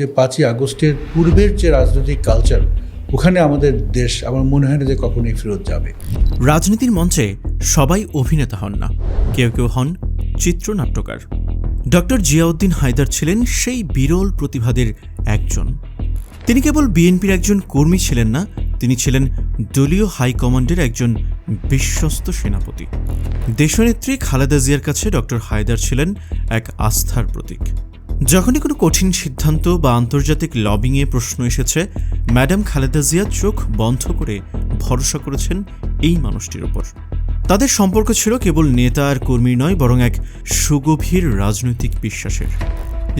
যে 5ই আগস্টের পূর্বের যে রাজনৈতিক কালচার, ওখানে আমাদের দেশ আমার মনে হয় না যে কখনোই ফেরত যাবে। রাজনীতির মঞ্চে সবাই অভিনেতা হন না, কেউ কেউ হন চিত্রনাট্যকার। ডক্টর জিয়াউদ্দিন হায়দার ছিলেন সেই বিরল প্রতিভাদের একজন। তিনি কেবল বিএনপির একজন কর্মী ছিলেন না, তিনি ছিলেন দলীয় হাইকমান্ডের একজন বিশ্বস্ত সেনাপতি। দেশনেত্রী খালেদা জিয়ার কাছে ডক্টর হায়দার ছিলেন এক আস্থার প্রতীক। যখনই কোনো কঠিন সিদ্ধান্ত বা আন্তর্জাতিক লবিংয়ে প্রশ্ন এসেছে, ম্যাডাম খালেদা জিয়া চোখ বন্ধ করে ভরসা করেছেন এই মানুষটির ওপর। তাদের সম্পর্ক ছিল কেবল নেতা আর কর্মী নয়, বরং এক সুগভীর রাজনৈতিক বিশ্বাসের।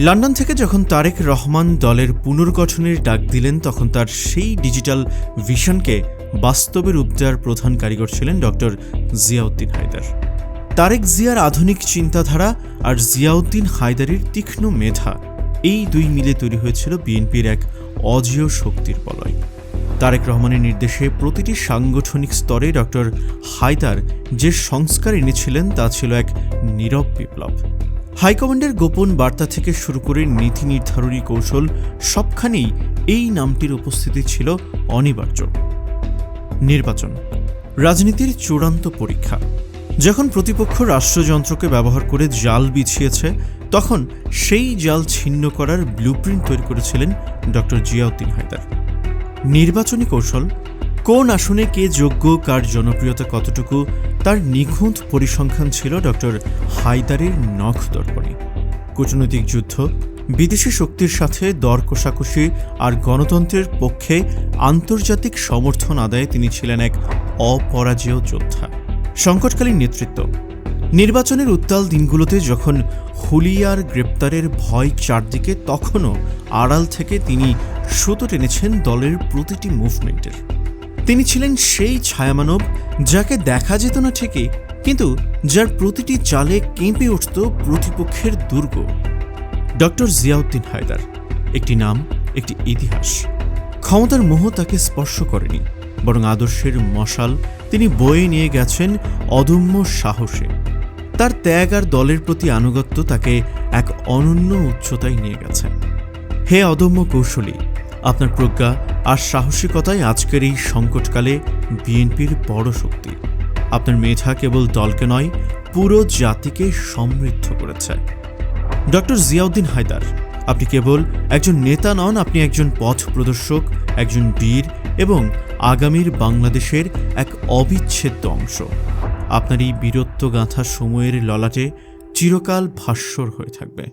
লন্ডন থেকে যখন তারেক রহমান দলের পুনর্গঠনের ডাক দিলেন, তখন তার সেই ডিজিটাল ভিশনকে বাস্তবে রূপ দেওয়ার প্রধান কারিগর ছিলেন ডক্টর জিয়াউদ্দিন হায়দার। তারেক জিয়ার আধুনিক চিন্তাধারা আর জিয়াউদ্দিন হায়দারের তীক্ষ্ণ মেধা, এই দুই মিলে তৈরি হয়েছিল বিএনপির এক অজেয় শক্তির বলয়। তারেক রহমানের নির্দেশে প্রতিটি সাংগঠনিক স্তরে ডক্টর হায়দার যে সংস্কার এনেছিলেন তা ছিল এক নীরব বিপ্লব। হাইকমান্ডের গোপন বার্তা থেকে শুরু করে নীতি নির্ধারণী কৌশল, সবখানেই এই নামটির উপস্থিতি ছিল অনিবার্য। নির্বাচন রাজনীতির চূড়ান্ত পরীক্ষা। যখন প্রতিপক্ষ রাষ্ট্রযন্ত্রকে ব্যবহার করে জাল বিছিয়েছে, তখন সেই জাল ছিন্ন করার ব্লুপ্রিন্ট তৈরি করেছিলেন ডক্টর জিয়াউদ্দিন হায়দার। নির্বাচনী কৌশল, কোন আসনে কে যোগ্য, কার জনপ্রিয়তা কতটুকু, তার নিখুঁত পরিসংখ্যান ছিল ডক্টর হায়দারের নখ দর্পণে। কূটনৈতিক যুদ্ধ, বিদেশি শক্তির সাথে দর কষাকষি আর গণতন্ত্রের পক্ষে আন্তর্জাতিক সমর্থন আদায়ে তিনি ছিলেন এক অপরাজেয় যোদ্ধা। সংকটকালীন নেতৃত্ব, নির্বাচনের উত্তাল দিনগুলোতে যখন হুলিয়ার গ্রেপ্তারের ভয় চারদিকে, তখনও আড়াল থেকে তিনি সুতো টেনেছেন দলের প্রতিটি মুভমেন্টের। তিনি ছিলেন সেই ছায়ামানব যাকে দেখা যেত না ঠিকই, কিন্তু যার প্রতিটি চালে কেঁপে উঠত প্রতিপক্ষের দুর্গ। ডক্টর জিয়াউদ্দিন হায়দার, একটি নাম, একটি ইতিহাস। ক্ষমতার মোহ তাকে স্পর্শ করেনি, বরং আদর্শের মশাল তিনি বয়ে নিয়ে গেছেন অদম্য সাহসে। তার ত্যাগ আর দলের প্রতি আনুগত্য তাকে এক অনন্য উচ্চতায় নিয়ে গেছে। হে অদম্য কৌশলী, আপনার প্রজ্ঞা আর সাহসিকতাই আজকের এই সংকটকালে বিএনপির বড় শক্তি। আপনার মেধা কেবল দলকে নয়, পুরো জাতিকে সমৃদ্ধ করেছে। ডক্টর জিয়াউদ্দিন হায়দার, আপনি কেবল একজন নেতা নন, আপনি একজন পথ প্রদর্শক, একজন বীর এবং আগামীর বাংলাদেশের এক অবিচ্ছেদ্য অংশ। আপনার এই বীরত্ব গাঁথা সময়ের ললাটে চিরকাল ভাস্বর হয়ে থাকবে।